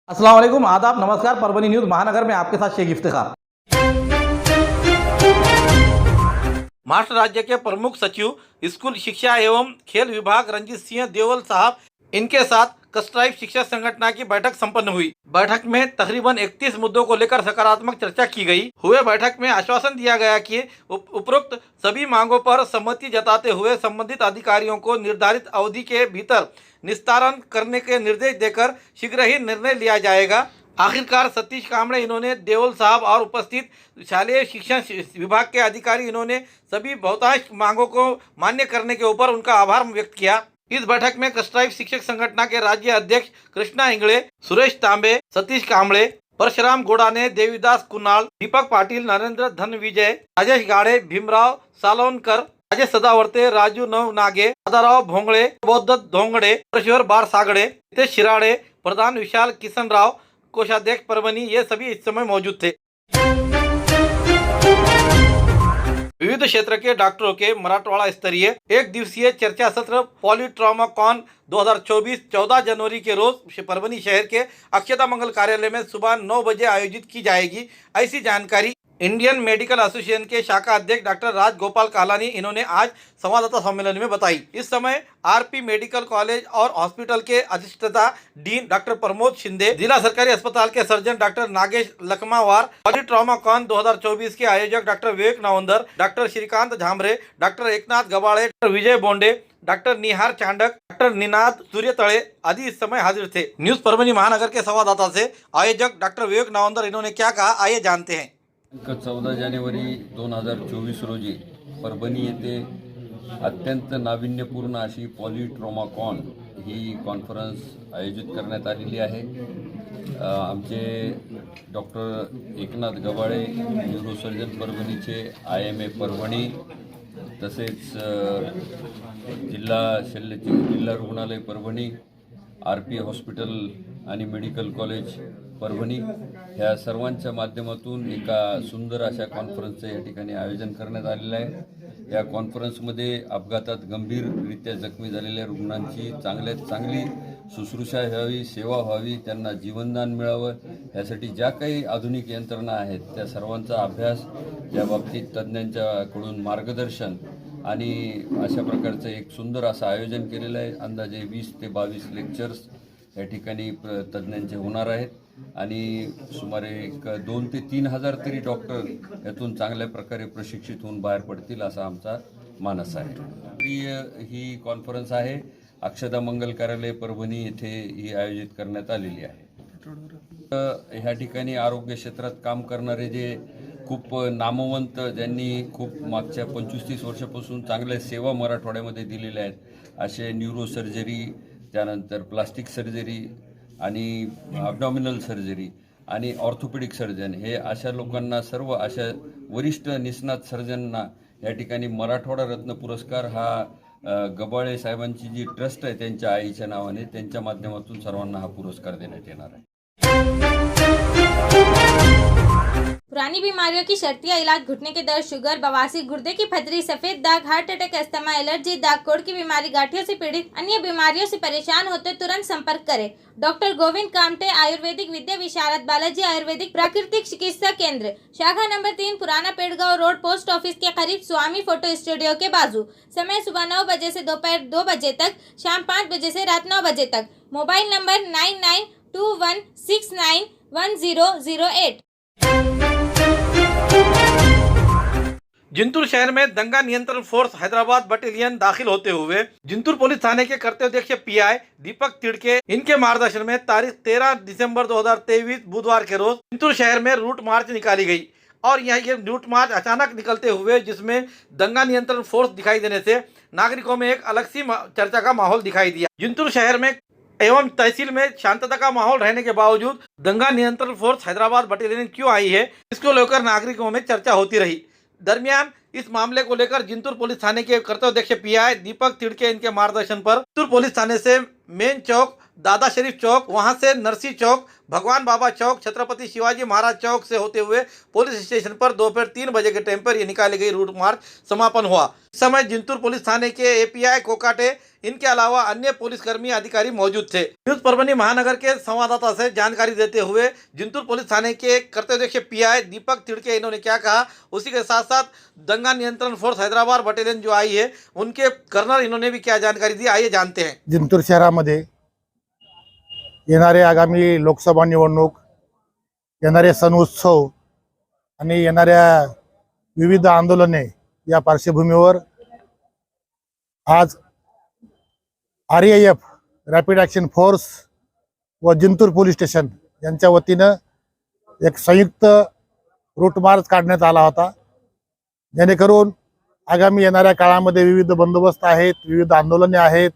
अस्सलाम वालेकुम, आदाब, नमस्कार। परभणी न्यूज़ महानगर में आपके साथ शेख इफ्तिखार। महाराष्ट्र राज्य के प्रमुख सचिव स्कूल शिक्षा एवं खेल विभाग रंजीत सिंह देवल साहब इनके साथ कस्ट्राइब शिक्षा संगठन की बैठक संपन्न हुई। बैठक में तकरीबन 31 मुद्दों को लेकर सकारात्मक चर्चा की गई। हुए बैठक में आश्वासन दिया गया कि उपरोक्त सभी मांगों पर सहमति जताते हुए संबंधित अधिकारियों को निर्धारित अवधि के भीतर निस्तारण करने के निर्देश देकर शीघ्र ही निर्णय लिया जाएगा। आखिरकार सतीश कामड़े इन्होंने देवल साहब और उपस्थित शालेय शिक्षा विभाग के अधिकारी इन्होंने सभी बहुतांश मांगों को मान्य करने के ऊपर उनका आभार व्यक्त किया। इस बैठक में कस्ट्राइब शिक्षक संगठन के राज्य अध्यक्ष कृष्णा इंगळे, सुरेश तांबे, सतीश कामड़े, परशुराम गोडाने, देवीदास कुनाल, दीपक पाटिल, नरेंद्र धनविजय, राजेश गाड़े, भीमराव सालोनकर, राजेश सदावर्ते, राजू नवनागे, दादाराव भोंगळे, बौद्ध धोंगडे, परमेश्वर बारसागड़े, नितेश शिराड़े, प्रधान विशाल किशनराव, कोषाध्यक्ष परभणी, ये सभी इस समय मौजूद थे। विविध क्षेत्र के डॉक्टरों के मराठवाड़ा स्तरीय एक दिवसीय चर्चा सत्र पॉलीट्रॉमाकॉन 2024 14 जनवरी के रोज परभणी शहर के अक्षता मंगल कार्यालय में सुबह 9 बजे आयोजित की जाएगी। ऐसी जानकारी इंडियन मेडिकल एसोसिएशन के शाखा अध्यक्ष डॉक्टर राज गोपाल कालानी इन्होंने आज संवाददाता सम्मेलन में बताई। इस समय आरपी मेडिकल कॉलेज और हॉस्पिटल के अधिष्ठाता डीन डॉक्टर प्रमोद शिंदे, जिला सरकारी अस्पताल के surgeon doctor Nagesh Lakhmawar, Polytraumacon 2024 के आयोजक doctor Vivek Nawandar, doctor Shrikant Jhambare, doctor Eknath Gawade, doctor Vijay Bonde, doctor Nihar Chandak, doctor Ninad Suryatale आदि इस समय हाजिर थे। न्यूज परभणी महानगर के संवाददाता से आयोजक डॉक्टर विवेक नावंदर इन्होंने क्या कहा, आइए जानते हैं। 14 जानेवारी 2024 रोजी परभणी येथे अत्यंत नाविन्यपूर्ण अशी पॉलीट्रॉमाकॉन ही कॉन्फरन्स आयोजित करण्यात आलेली आहे। आमचे डॉक्टर एकनाथ गवाळे, न्यूरोसर्जन परभणीचे, IMA परभणी, तसेच जिल्हा रुग्णालय परभणी, RP हॉस्पिटल आणि मेडिकल कॉलेज परभणी ह्या सर्वांच्या माध्यमातून एका सुंदर अशा कॉन्फरन्सचं या ठिकाणी आयोजन करण्यात आलेलं आहे। या कॉन्फरन्समध्ये अपघातात गंभीररित्या जखमी झालेल्या रुग्णांची चांगल्यात चांगली शुश्रूषा व्हावी, सेवा व्हावी, त्यांना जीवनदान मिळावं, यासाठी ज्या काही आधुनिक यंत्रणा आहेत त्या सर्वांचा अभ्यास, या बाबतीत तज्ज्ञांच्याकडून मार्गदर्शन आणि अशा प्रकारचं एक सुंदर असं आयोजन केलेलं आहे। अंदाजे 20 ते 22 लेक्चर्स या ठिकाणी तज्ज्ञांचे होणार आहेत आणि सुमारे 2 ते 3 हजार तरी डॉक्टर यातून चांगल्या प्रकारे प्रशिक्षित होऊन बाहेर पडतील असा आमचा मानस आहे। ही कॉन्फरन्स आहे अक्षता मंगल कार्यालय परभणी येथे ही आयोजित करण्यात आलेली आहे। ह्या ठिकाणी आरोग्य क्षेत्रात काम करणारे जे खूप नामवंत, ज्यांनी खूप मागच्या 25-30 वर्षापासून चांगल्या सेवा मराठवाड्यामध्ये दिलेल्या आहेत, असे न्यूरोसर्जरी, त्यानंतर प्लास्टिक सर्जरी आणि ॲब्डॉमिनल सर्जरी आणि ऑर्थोपेडिक सर्जन, हे अशा लोकांना, सर्व अशा वरिष्ठ निष्णात सर्जनना या ठिकाणी मराठवाडा रत्न पुरस्कार हा गबाळे साहेबांची जी ट्रस्ट आहे त्यांच्या आईच्या नावाने, त्यांच्या माध्यमातून सर्वांना हा पुरस्कार देण्यात येणार आहे। पुरानी बीमारियों की शर्तिया इलाज, घुटने के दर्द, शुगर, बवासीर, गुर्दे की पथरी, सफेद दाग, हार्ट अटैक, अस्थमा, एलर्जी, दाग कोड़ की बीमारी, गांठियों से पीड़ित, अन्य बीमारियों से परेशान होते तुरंत संपर्क करें। डॉक्टर गोविंद कामटे, आयुर्वेदिक विद्या विशारद, बालाजी आयुर्वेदिक प्राकृतिक चिकित्सा केंद्र, शाखा नंबर 3, पुराना पेड़गांव रोड, पोस्ट ऑफिस के करीब, स्वामी फोटो स्टूडियो के बाजू। समय सुबह 9 बजे से दोपहर 2 बजे तक, शाम 5 बजे से रात 9 बजे तक। Mobile number 9921691008। जिंतूर शहर में दंगा नियंत्रण फोर्स हैदराबाद बटालियन दाखिल होते हुए जिंतूर पुलिस थाने के कर्तव्यदक्ष PI दीपक तिड़के इनके मार्गदर्शन में तारीख 13 दिसंबर 2023 बुधवार के रोज जिंतूर शहर में रूट मार्च निकाली गई। और ये रूट मार्च अचानक निकलते हुए जिसमें दंगा नियंत्रण फोर्स दिखाई देने से नागरिकों में एक अलग सी चर्चा का माहौल दिखाई दिया। जिंतूर शहर में एवं तहसील में शांतता का माहौल रहने के बावजूद दंगा नियंत्रण फोर्स हैदराबाद बटालियन क्यों आई है, इसको लेकर नागरिकों में चर्चा होती रही। दरमियान इस मामले को लेकर जिंतूर पुलिस थाने के कर्तव्यदक्ष PI दीपक तिड़के इनके मार्गदर्शन पर जिंतूर पुलिस थाने से मेन चौक, दादा शरीफ चौक, वहां से नरसी चौक, भगवान बाबा चौक, छत्रपति शिवाजी महाराज चौक से होते हुए पुलिस स्टेशन पर दोपहर 3 बजे के टाइम पर ये निकाली गई रूट मार्च समापन हुआ। इस समय जिंतूर पुलिस थाने के API कोकाटे इनके अलावा अन्य पुलिसकर्मी अधिकारी मौजूद थे। न्यूज परभनी महानगर के संवाददाता से जानकारी देते हुए जिंतूर पुलिस थाने के कर्तव्यदक्ष पीआई दीपक तिड़के इन्होंने क्या कहा, उसी के साथ साथ दंगा नियंत्रण फोर्स हैदराबाद बटालियन जो आई है उनके कर्नल इन्होंने भी क्या जानकारी दी, आइए जानते हैं। जिंतूर शहरामध्ये येणारे आगामी लोकसभा निवडणूक, येणारे सण उत्सव आणि येणाऱ्या विविध आंदोलने या पार्श्वभूमीवर आज RAF रॅपिड ॲक्शन फोर्स व जिंतूर पोलीस स्टेशन यांच्या वतीनं एक संयुक्त रूट मार्च काढण्यात आला होता, जेणेकरून आगामी येणाऱ्या काळामध्ये विविध बंदोबस्त आहेत, विविध आंदोलने आहेत,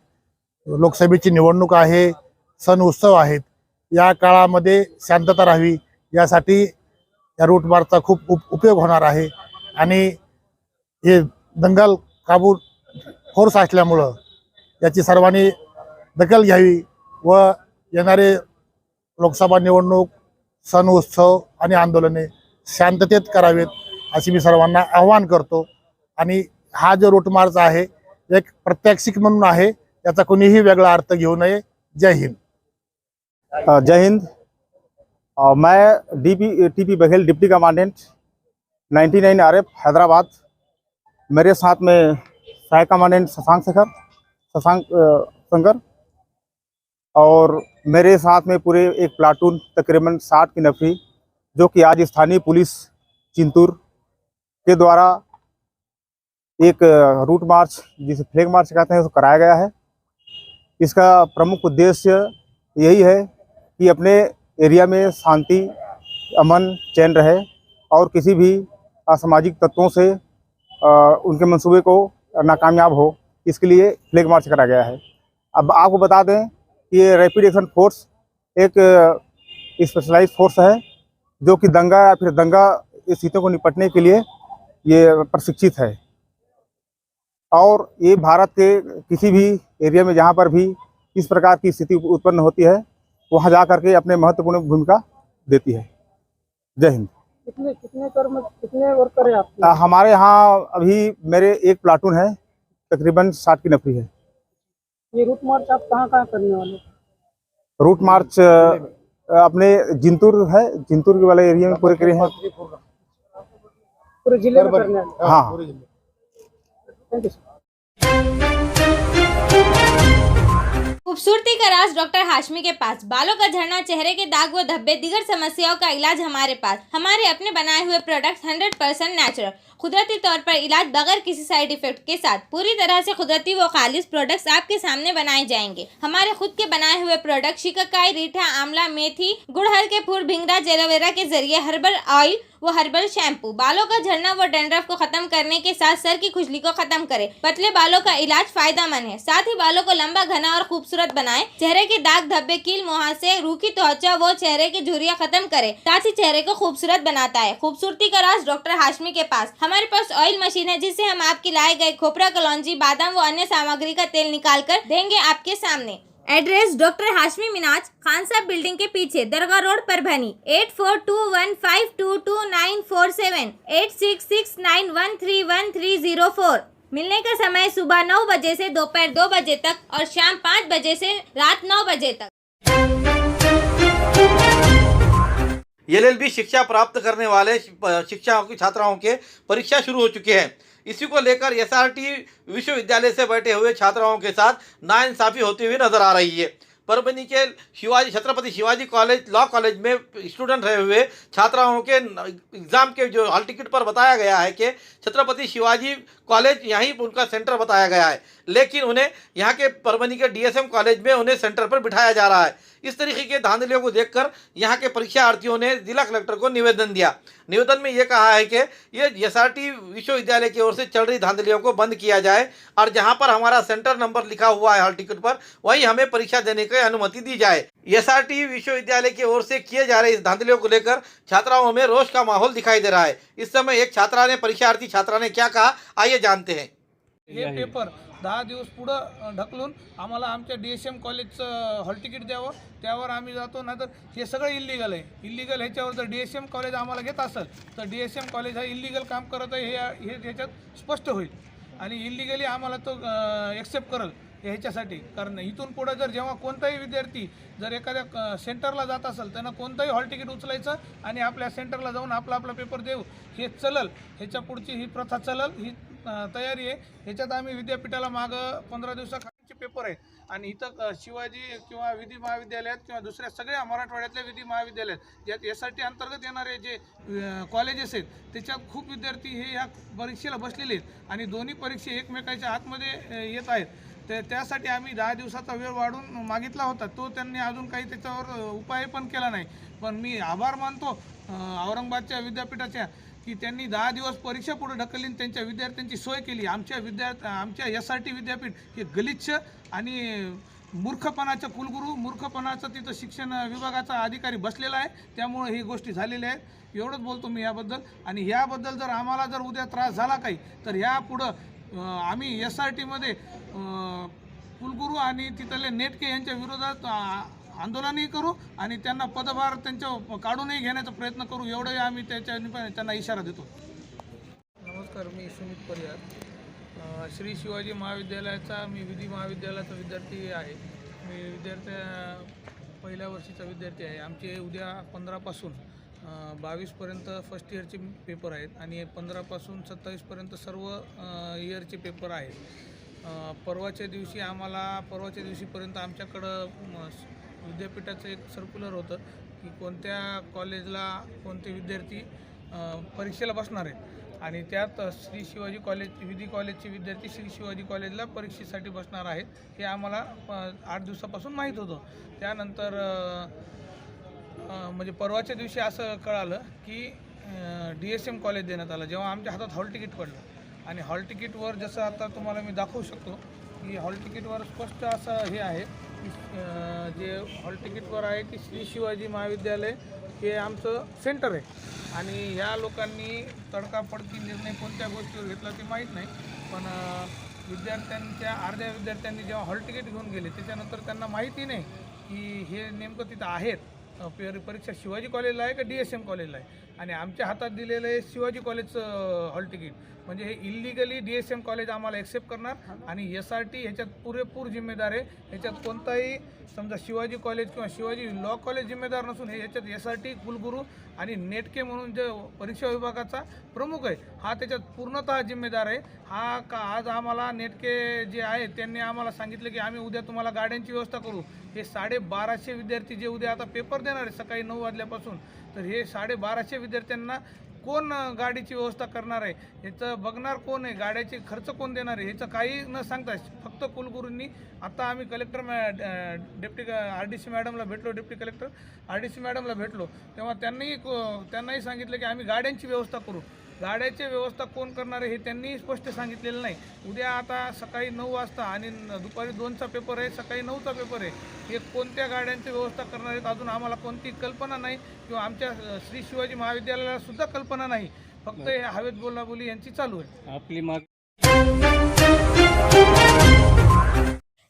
लोकसभेची निवडणूक आहे, सण उत्सव आहेत, या काळामध्ये शांतता राहावी यासाठी या रूट मार्चचा खूप उपयोग होणार आहे। आणि हे दंगल काबू फोर्स असल्यामुळं याची सर्वांनी दखल घ्यावी व येणारे लोकसभा निवडणूक, सण उत्सव आणि आंदोलने शांततेत करावेत अशी मी सर्वांना आवाहन करतो। आणि हा जो रूट मार्च आहे एक प्रात्यक्षिक म्हणून आहे, याचा कोणीही वेगळा अर्थ घेऊ नये। जय हिंद। जय हिंद। मैं TP Baghel, deputy commandant 99 RF Hyderabad. मेरे साथ में सहायक कमांडेंट शशांक और मेरे साथ में पूरे एक प्लाटून तकरीबन 60 की नफरी, जो कि आज स्थानीय पुलिस चिंतूर के द्वारा एक रूट मार्च, जिसे फ्लैग मार्च कहते हैं, उसको कराया गया है। इसका प्रमुख उद्देश्य यही है कि अपने एरिया में शांति, अमन, चैन रहे और किसी भी असामाजिक तत्वों से उनके मंसूबे को नाकामयाब हो, इसके लिए फ्लैग मार्च कराया गया है। अब आपको बता दें कि ये रैपिड एक्शन फोर्स एक स्पेशलाइज्ड फोर्स है, जो कि दंगा या फिर दंगा स्थितियों को निपटने के लिए ये प्रशिक्षित है। और ये भारत के किसी भी एरिया में जहाँ पर भी इस प्रकार की स्थिति उत्पन्न होती है, वहाँ जा करके अपने महत्वपूर्ण भूमिका देती है। जय हिंद। कितने वर्कर हैं आप? हमारे यहाँ अभी मेरे एक प्लाटून है, तकरीबन 60 की नफरी है। ये रूट मार्च आप कहाँ करने वाले? रूट मार्च अपने जिंतूर है, जिंतूर के वाले एरिया में पूरे करे हैं, पूरे जिले में करने वाले। हाँ। Thank you. खूबसूरती का राज डॉक्टर हाशमी के पास। बालों का झड़ना, चेहरे के दाग व धब्बे, दीगर समस्याओं का इलाज हमारे पास। हमारे अपने बनाए हुए प्रोडक्ट 100% नेचुरल, कुदरती तौर पर इलाज बगैर किसी साइड इफेक्ट के साथ। पूरी तरह से कुदरती व खालिश प्रोडक्ट्स आपके सामने बनाए जाएंगे। हमारे खुद के बनाए हुए प्रोडक्ट शिकाकाई, रीठा, आंवला, मेथी, गुड़हल के फूल, भिंगरा, एलोवेरा के जरिए हर्बल ऑयल वो हर्बल शैम्पू बालों का झड़ना व डैंड्रफ को खत्म करने के साथ सर की खुजली को खत्म करे। पतले बालों का इलाज फायदेमंद है, साथ ही बालों को लंबा, घना और खूबसूरत बनाए। चेहरे के दाग, धब्बे, कील, मुहासे, रूखी त्वचा वो चेहरे की झुर्रियां खत्म करे, साथ ही चेहरे को खूबसूरत बनाता है। खूबसूरती का राज डॉक्टर हाशमी के पास। हमारे पास ऑयल मशीन है, जिससे हम आपकी लाए गए खोपरा, कलौंजी, बादाम व अन्य सामग्री का तेल निकाल कर देंगे आपके सामने। एड्रेस डॉक्टर हाशमी मिनाज, खान साहब बिल्डिंग के पीछे, दरगाह रोड, परभनी। 8421522947, 8669131304। मिलने का समय सुबह 9 बजे से दोपहर 2 बजे तक और शाम 5 बजे से रात 9 बजे तक। LLB शिक्षा प्राप्त करने वाले शिक्षाओं की छात्राओं के परीक्षा शुरू हो चुकी है। इसी को लेकर SRT विश्वविद्यालय से बैठे हुए छात्राओं के साथ नाइंसाफी होती हुई नजर आ रही है। परभनी के Chhatrapati Shivaji college, law college में स्टूडेंट रहे हुए छात्राओं के एग्ज़ाम के जो हॉल टिकट पर बताया गया है कि छत्रपति शिवाजी कॉलेज यहीं उनका सेंटर बताया गया है, लेकिन उन्हें यहाँ के परभनी के DSM कॉलेज में उन्हें सेंटर पर बिठाया जा रहा है। इस तरीके के धांधलियों को देखकर यहाँ के परीक्षार्थियों ने जिला कलेक्टर को निवेदन दिया। निवेदन में ये कहा है कि ये SRT विश्वविद्यालय की ओर से चल रही धांधलियों को बंद किया जाए और जहाँ पर हमारा सेंटर नंबर लिखा हुआ है हॉल टिकट पर, वहीं हमें परीक्षा देने की अनुमति दी जाए। SRT विश्वविद्यालय की ओर से किए जा रहे इस धांधलियों को लेकर छात्राओं में रोष का माहौल दिखाई दे रहा है। इस समय एक परीक्षार्थी छात्रा ने क्या कहा, आइए जानते हैं। हे पेपर 10 दिवस पुढं ढकलून आम्हाला आमच्या DSM कॉलेजचं हॉल तिकीट द्यावं, त्यावर आम्ही जातो, नाहीतर हे सगळं इल्लीगल आहे। इल्लीगल ह्याच्यावर जर DSM कॉलेज आम्हाला घेत असेल तर DSM कॉलेज हा इल्लीगल काम करत आहे हे ह्याच्यात स्पष्ट होईल आणि इल्लीगली आम्हाला तो एक्सेप्ट करेल ह्याच्यासाठी. कारण इथून पुढं जर जेव्हा कोणताही विद्यार्थी जर एखाद्या सेंटरला जात असेल त्यांना कोणतंही हॉल तिकीट उचलायचं आणि आपल्या सेंटरला जाऊन आपला पेपर देऊ हे चलल, ह्याच्या पुढची ही प्रथा चलल, ही तयारी आहे. ह्याच्यात आम्ही विद्यापीठाला मागं 15 दिवसाखालीचे पेपर आहेत आणि इथं शिवाजी किंवा विधी महाविद्यालयात किंवा दुसऱ्या सगळ्या मराठवाड्यातल्या विधी महाविद्यालयात ज्यात SRT अंतर्गत येणारे जे कॉलेजेस आहेत त्याच्यात खूप विद्यार्थी हे ह्या परीक्षेला बसलेले आहेत आणि दोन्ही परीक्षा एकमेकाच्या आतमध्ये येत आहेत. त्यासाठी आम्ही 10 दिवसाचा वेळ वाढून मागितला होता. तो त्यांनी अजून काही त्याच्यावर उपाय पण केला नाही. पण मी आभार मानतो औरंगाबादच्या विद्यापीठाच्या की त्यांनी 10 दिवस परीक्षा पुढे ढकलली, त्यांच्या विद्यार्थ्यांची सोय केली. आमच्या SRT विद्यापीठ हे गलिच्छ आणि मूर्खपणाचं कुलगुरू, मूर्खपणाचं तिथं शिक्षण विभागाचा अधिकारी बसलेला आहे. त्यामुळे ही गोष्टी झालेल्या आहेत. एवढंच बोलतो मी याबद्दल. आणि ह्याबद्दल जर आम्हाला जर उद्या त्रास झाला काही तर ह्यापुढं आम्ही SRTमध्ये कुलगुरू आणि तिथले नेटके यांच्या विरोधात आंदोलनही करू आणि त्यांना पदभार त्यांच्या काढूनही घेण्याचा प्रयत्न करू. एवढंही आम्ही त्यांना इशारा देतो. नमस्कार, मी सुमित परिहार, श्री शिवाजी महाविद्यालयाचा मी विधी महाविद्यालयाचा विद्यार्थी आहे. मी पहिल्या वर्षीचा विद्यार्थी आहे. आमचे उद्या 15पासून 22पर्यंत फर्स्ट इयरचे पेपर आहेत आणि 15पासून 27पर्यंत सर्व इयरचे पेपर आहेत. परवाच्या दिवशीपर्यंत आमच्याकडं विद्यापीठाचं एक सर्क्युलर होतं की कोणत्या कॉलेजला कोणते विद्यार्थी परीक्षेला बसणार आहेत आणि त्यात श्री शिवाजी कॉलेज विधी कॉलेजचे विद्यार्थी श्री शिवाजी कॉलेजला परीक्षेसाठी बसणार आहेत हे आम्हाला 8 दिवसापासून माहीत होतं. त्यानंतर म्हणजे परवाच्या दिवशी असं कळालं की DSM कॉलेज देण्यात आलं. जेव्हा आमच्या हातात हॉल तिकीट पडलं आणि हॉल तिकीटवर जसं आता तुम्हाला मी दाखवू शकतो की हॉल तिकीटवर स्पष्ट असं हे आहे की जे हॉल तिकीटवर आहे की श्री शिवाजी महाविद्यालय हे आमचं सेंटर आहे आणि ह्या लोकांनी तडकाफडकी निर्णय कोणत्या गोष्टीवर घेतला ते माहीत नाही. पण अर्ध्या विद्यार्थ्यांनी जेव्हा हॉल तिकीट घेऊन गेले त्याच्यानंतर त्यांना माहिती नाही की हे नेमकं तिथं आहेत परीक्षा शिवाजी कॉलेजला आहे का DSM कॉलेजला आहे आणि आमच्या हातात दिलेलं आहे शिवाजी कॉलेजचं हॉल तिकीट. म्हणजे हे इल्लिगली DSM कॉलेज आम्हाला ॲक्सेप्ट करणार आणि SRT ह्याच्यात पुरेपूर जिम्मेदार आहे. ह्याच्यात कोणताही समजा शिवाजी कॉलेज किंवा शिवाजी लॉ कॉलेज जिम्मेदार नसून हे ह्याच्यात SRT कुलगुरू आणि नेटके म्हणून जे परीक्षा विभागाचा प्रमुख आहे हा त्याच्यात पूर्णतः जिम्मेदार आहे. आज आम्हाला नेटके जे आहेत त्यांनी आम्हाला सांगितलं की आम्ही उद्या तुम्हाला गाड्यांची व्यवस्था करू. हे 1250 विद्यार्थी जे उद्या आता पेपर देणार आहे सकाळी 9 वाजल्यापासून, तर हे 1250 विद्यार्थ्यांना कोण गाडीची व्यवस्था करणार आहे, ह्याचं बघणार कोण आहे, गाड्याचे खर्च कोण देणार आहे, ह्याचं काही न सांगता फक्त कुलगुरूंनी. आता आम्ही कलेक्टर डेप्टी RDC मॅडमला भेटलो, डेप्टी कलेक्टर RDC मॅडमला भेटलो तेव्हा त्यांनाही सांगितलं की आम्ही गाड्यांची व्यवस्था करू. गाड्याची व्यवस्था कोण करणार आहे हे त्यांनी स्पष्ट सांगितलेलं नाही. उद्या आता सकाळी 9 वाजता आणि दुपारी 2चा पेपर आहे, सकाळी 9चा पेपर आहे. हे कोणत्या गाड्यांची व्यवस्था करणार आहेत अजून आम्हाला कोणती कल्पना नाही किंवा आमच्या श्री शिवाजी महाविद्यालयाला सुद्धा कल्पना नाही. फक्त हे हवेत बोलाबोली यांची चालू आहे. आपली माग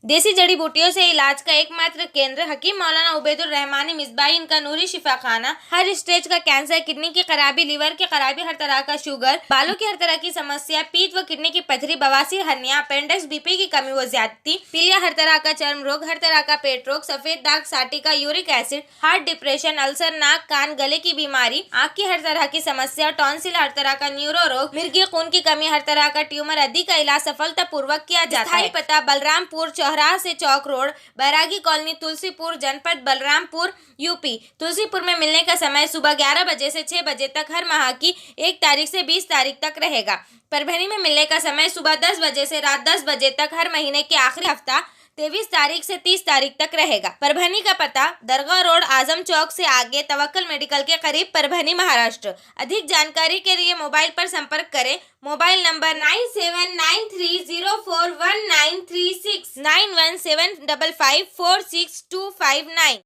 देसी जड़ी बूटियों से इलाज का एकमात्र केंद्र हकीम मौलाना उबैदुर रहमानी मिसबाही इनका नूरी शिफा खाना। हर स्टेज का कैंसर, किडनी की खराबी, लीवर की खराबी, हर तरह का शुगर, बालों की हर तरह की समस्या, पीठ व किडनी की पथरी, बवासीर, हर्निया, अपेंडिक्स, BP की कमी व ज्यादती, पीलिया, हर तरह का चर्म रोग, हर तरह का पेट रोग, सफेद दाग, sciatica, uric acid, heart, depression, ulcer, नाक, कान, गले की बीमारी, आँख की हर तरह की समस्या, टॉन्सिल, हर तरह का न्यूरो रोग, मिर्गी खून की कमी, हर तरह का ट्यूमर आदि का इलाज सफलतापूर्वक किया जाता है। पता बलरामपुर चौराहा से चौक रोड, बैरागी कॉलोनी, तुलसीपुर, जनपद बलरामपुर, यूपी। तुलसीपुर में मिलने का समय सुबह 11 बजे से 6 बजे तक हर माह की 1 तारीख से 20 तारीख तक रहेगा। परभणी में मिलने का समय सुबह 10 बजे से रात 10 बजे तक हर महीने के आखिरी हफ्ता 23 तारीख से 30 तारीख तक रहेगा। परभणी का पता दरगाह रोड, आजम चौक से आगे, तवक्कल मेडिकल के करीब, परभणी, महाराष्ट्र। अधिक जानकारी के लिए मोबाइल पर संपर्क करें। Mobile number 9793041936 9175546259।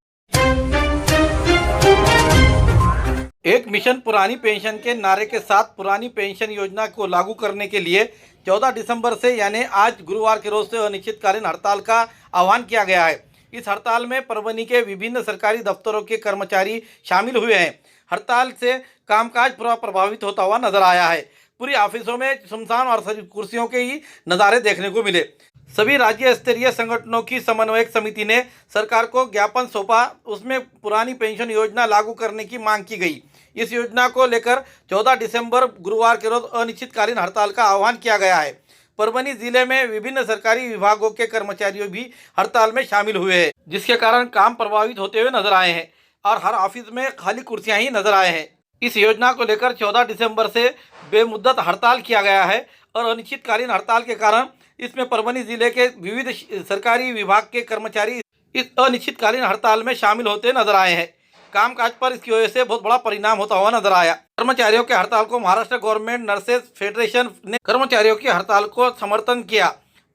एक मिशन पुरानी पेंशन के नारे के साथ पुरानी पेंशन योजना को लागू करने के लिए 14 दिसंबर से यानी आज गुरुवार के रोज से अनिश्चितकालीन हड़ताल का आह्वान किया गया है। इस हड़ताल में परभणी के विभिन्न सरकारी दफ्तरों के कर्मचारी शामिल हुए हैं। हड़ताल से कामकाज पूरा प्रभावित होता हुआ नजर आया है। पूरी ऑफिसों में सुनसान और कुर्सियों के ही नज़ारे देखने को मिले। सभी राज्य स्तरीय संगठनों की समन्वयक समिति ने सरकार को ज्ञापन सौंपा। उसमें पुरानी पेंशन योजना लागू करने की मांग की गई। इस योजना को लेकर 14 दिसंबर गुरुवार के रोज अनिश्चितकालीन हड़ताल का आह्वान किया गया है। परभनी जिले में विभिन्न सरकारी विभागों के कर्मचारियों भी हड़ताल में शामिल हुए हैं, जिसके कारण काम प्रभावित होते हुए नजर आए हैं और हर ऑफिस में खाली कुर्सियां ही नजर आए हैं। इस योजना को लेकर 14 दिसंबर से बेमुद्दत हड़ताल किया गया है और अनिश्चितकालीन हड़ताल के कारण इसमें परभनी जिले के विविध सरकारी विभाग के कर्मचारी इस अनिश्चितकालीन हड़ताल में शामिल होते नजर आए हैं। कामकाज पर इसकी वजह से बहुत बड़ा परिणाम होता हुआ नजर आया। कर्मचारियों के हड़ताल को महाराष्ट्र गवर्नमेंट नर्सेज फेडरेशन ने कर्मचारियों की हड़ताल को समर्थन किया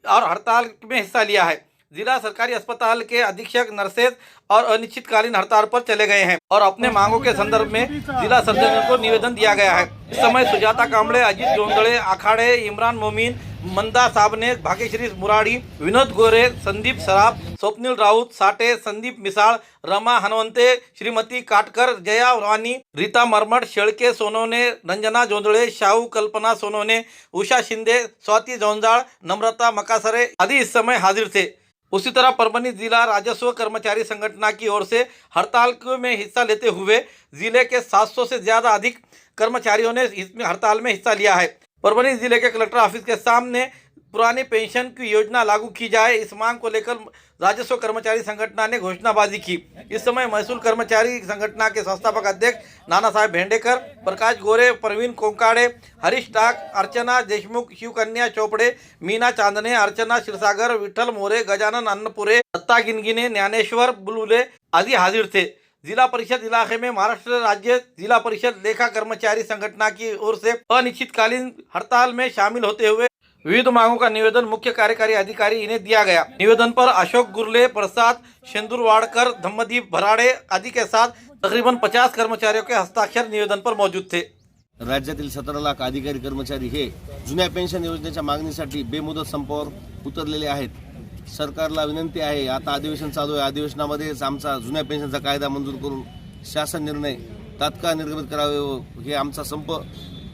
और हड़ताल में हिस्सा लिया है। जिला सरकारी अस्पताल के अधीक्षक नर्सेज और अनिश्चितकालीन हड़ताल पर चले गए हैं और अपने मांगों के संदर्भ में जिला सर्जन को निवेदन दिया गया है। इस समय सुजाता कांबळे, अजित जोंदळे, आखाड़े, इमरान मोमीन, मंदा साबने, भाग्यश्री मुराड़ी, विनोद गोरे, संदीप सराफ, स्वप्निल राउत, साटे, संदीप मिसाळ, रमा हनवंते, श्रीमती काटकर, जया रानी, रीता मरमट, शेळके सोनवणे, रंजना जोंदळे, शाहू कल्पना सोनवणे, उषा शिंदे, स्वाति जौंजाळ, नम्रता मकासरे आदि इस समय हाजिर थे। उसी तरह परभनी जिला राजस्व कर्मचारी संगठन की ओर से हड़ताल में हिस्सा लेते हुए जिले के 700 से ज़्यादा अधिक कर्मचारियों ने इसमें हड़ताल में हिस्सा लिया है। परभनी जिले के कलेक्टर ऑफिस के सामने पुरानी पेंशन की योजना लागू की जाए, इस मांग को लेकर राजस्व कर्मचारी संगठन ने घोषणाबाजी की। इस समय महसूल कर्मचारी संगठन के संस्थापक अध्यक्ष नाना साहेब भेंडेकर, प्रकाश गोरे, प्रवीण कोंकाड़े, हरीश डाक, अर्चना देशमुख, शिवकन्या चोपड़े, मीना चांदने, अर्चना क्षीरसागर, विठल मोरे, गजानन अन्नपुरे, दत्ता गिनगिने, ज्ञानेश्वर बुलबुले आदि हाजिर थे। जिला परिषद इलाके में महाराष्ट्र राज्य जिला परिषद लेखा कर्मचारी संगठन की ओर से अनिश्चितकालीन हड़ताल में शामिल होते हुए विविध मांगों का निवेदन मुख्य कार्यकारी अधिकारी इन्हें दिया गया। निवेदन पर अशोक गुरले, प्रसाद शेंदुरवाड़कर, धम्मदीप भराड़े आदि के साथ तकरीबन 50 कर्मचारियों के हस्ताक्षर निवेदन पर मौजूद थे। राज्यातील 17 लाख अधिकारी कर्मचारी हे जुन्या पेन्शन योजनेच्या मागणीसाठी बेमुदत संपावर उतरलेले आहेत। सरकारला विनंती आहे, आता अधिवेशन चालू आहे, अधिवेशनामध्येच आमचा जुन्या पेन्शनचा कायदा मंजूर करून शासन निर्णय तात्काळ निर्गमित करावे व हे आमचा संप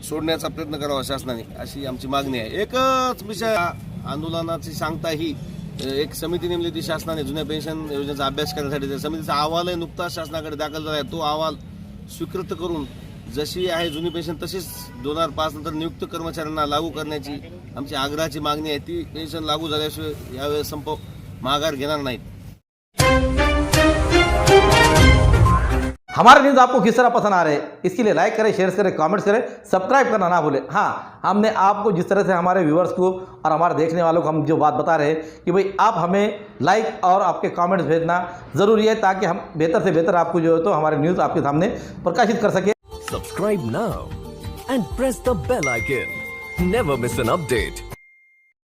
सोडण्याचा प्रयत्न करावा शासनाने, अशी आमची मागणी आहे। एकच विषय आंदोलनाची सांगता ही एक समिती नेमली होती शासनाने जुन्या पेन्शन योजनेचा अभ्यास करण्यासाठी। त्या समितीचा अहवालही नुकताच शासनाकडे दाखल झाला आहे। तो अहवाल स्वीकृत करून जशी आहे जुनी पेन्शन तशीच 2005 नंतर नियुक्त कर्मचाऱ्यांना लागू करण्याची आमची आग्रहाची मागणी आहे। ती पेन्शन लागू झाल्याशिवाय यावेळेस संप माघार घेणार नाहीत। हमारे न्यूज़ आपको किस तरह पसंद आ रहे हैं, इसके लिए लाइक करें, शेयर करें, कमेंट्स करें, सब्सक्राइब करना ना भूलें। हाँ, हमने आपको जिस तरह से हमारे व्यूअर्स को और हमारे देखने वालों को हम जो बात बता रहे हैं कि भाई आप हमें लाइक और आपके कमेंट्स भेजना ज़रूरी है, ताकि हम बेहतर से बेहतर आपको जो है तो हमारे न्यूज़ आपके सामने प्रकाशित कर सकें। Subscribe now and press the bell icon. Never miss an update.